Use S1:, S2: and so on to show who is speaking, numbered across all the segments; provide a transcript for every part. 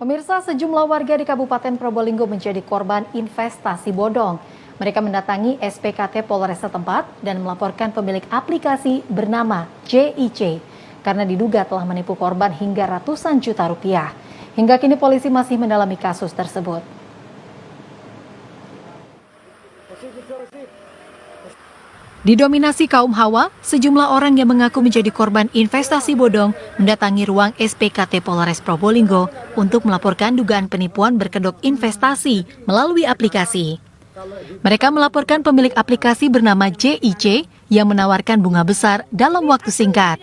S1: Pemirsa, sejumlah warga di Kabupaten Probolinggo menjadi korban investasi bodong. Mereka mendatangi SPKT Polres setempat dan melaporkan pemilik aplikasi bernama JIC karena diduga telah menipu korban hingga ratusan juta rupiah. Hingga kini polisi masih mendalami kasus tersebut. Didominasi kaum hawa, sejumlah orang yang mengaku menjadi korban investasi bodong mendatangi ruang SPKT Polres Probolinggo untuk melaporkan dugaan penipuan berkedok investasi melalui aplikasi. Mereka melaporkan pemilik aplikasi bernama JIC yang menawarkan bunga besar dalam waktu singkat.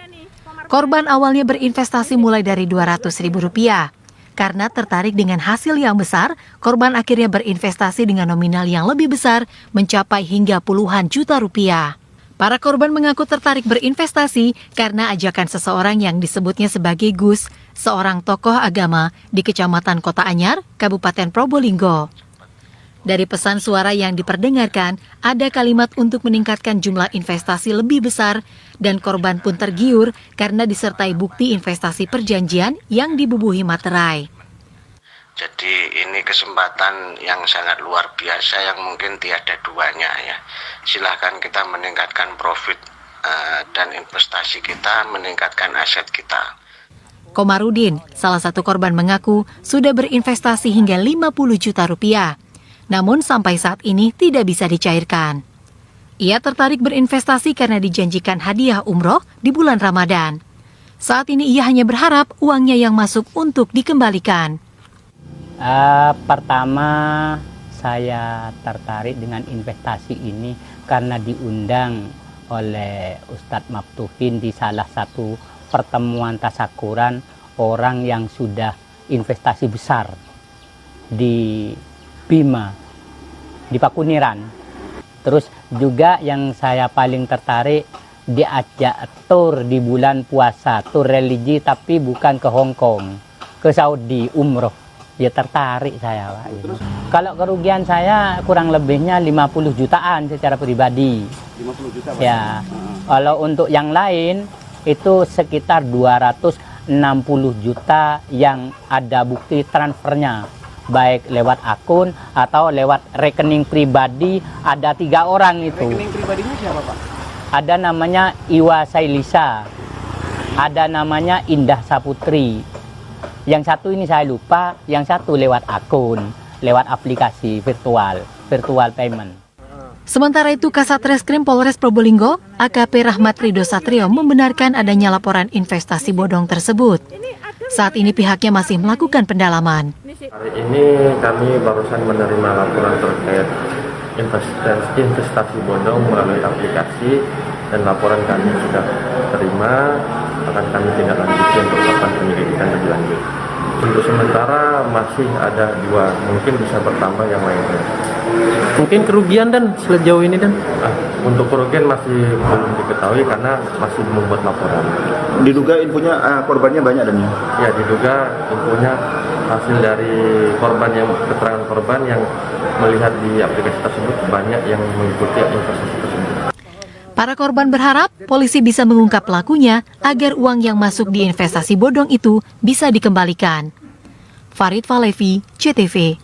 S1: Korban awalnya berinvestasi mulai dari Rp200.000. Karena tertarik dengan hasil yang besar, korban akhirnya berinvestasi dengan nominal yang lebih besar mencapai hingga puluhan juta rupiah. Para korban mengaku tertarik berinvestasi karena ajakan seseorang yang disebutnya sebagai Gus, seorang tokoh agama di Kecamatan Kota Anyar, Kabupaten Probolinggo. Dari pesan suara yang diperdengarkan, ada kalimat untuk meningkatkan jumlah investasi lebih besar dan korban pun tergiur karena disertai bukti investasi perjanjian yang dibubuhi materai.
S2: Jadi ini kesempatan yang sangat luar biasa yang mungkin tiada duanya ya. Silahkan kita meningkatkan profit dan investasi kita, meningkatkan aset kita.
S1: Komarudin, salah satu korban mengaku sudah berinvestasi hingga 50 juta rupiah. Namun sampai saat ini tidak bisa dicairkan. Ia tertarik berinvestasi karena dijanjikan hadiah umroh di bulan Ramadan. Saat ini ia hanya berharap uangnya yang masuk untuk dikembalikan.
S3: Pertama saya tertarik dengan investasi ini karena diundang oleh Ustadz Maftufin di salah satu pertemuan tasyakuran orang yang sudah investasi besar di Bima, di Pakuniran. Terus juga yang saya paling tertarik, diajak tur di bulan puasa, tur religi tapi bukan ke Hong Kong, ke Saudi, umroh. Ya tertarik saya, Pak. Kalau kerugian saya kurang lebihnya 50 jutaan secara pribadi.
S4: 50 juta, Pak?
S3: Ya. Kalau untuk yang lain itu sekitar 260 juta yang ada bukti transfernya. Baik lewat akun atau lewat rekening pribadi, ada 3 orang itu.
S4: Rekening pribadinya siapa, Pak?
S3: Ada namanya Iwa Sailisa, ada namanya Indah Saputri. Yang satu ini saya lupa, yang satu lewat akun, lewat aplikasi virtual payment.
S1: Sementara itu, Kasat Reskrim Polres Probolinggo, AKP Rahmat Ridho Satrio membenarkan adanya laporan investasi bodong tersebut. Saat ini pihaknya masih melakukan pendalaman.
S5: Hari ini kami barusan menerima laporan terkait investasi bodong melalui aplikasi dan laporan kami sudah terima, akan kami tindak lanjuti untuk melakukan penyelidikan lebih lanjut. Untuk sementara masih ada 2, mungkin bisa bertambah yang lainnya.
S6: Mungkin kerugian dan sejauh ini dan
S5: untuk kerugian masih belum diketahui karena masih membuat laporan.
S4: Diduga infonya korbannya banyak dan
S5: Ya, diduga infonya hasil dari korban yang keterangan korban yang melihat di aplikasi tersebut banyak yang mengikuti investasi tersebut.
S1: Para korban berharap polisi bisa mengungkap pelakunya agar uang yang masuk di investasi bodong itu bisa dikembalikan. Farid Falevi, CTV.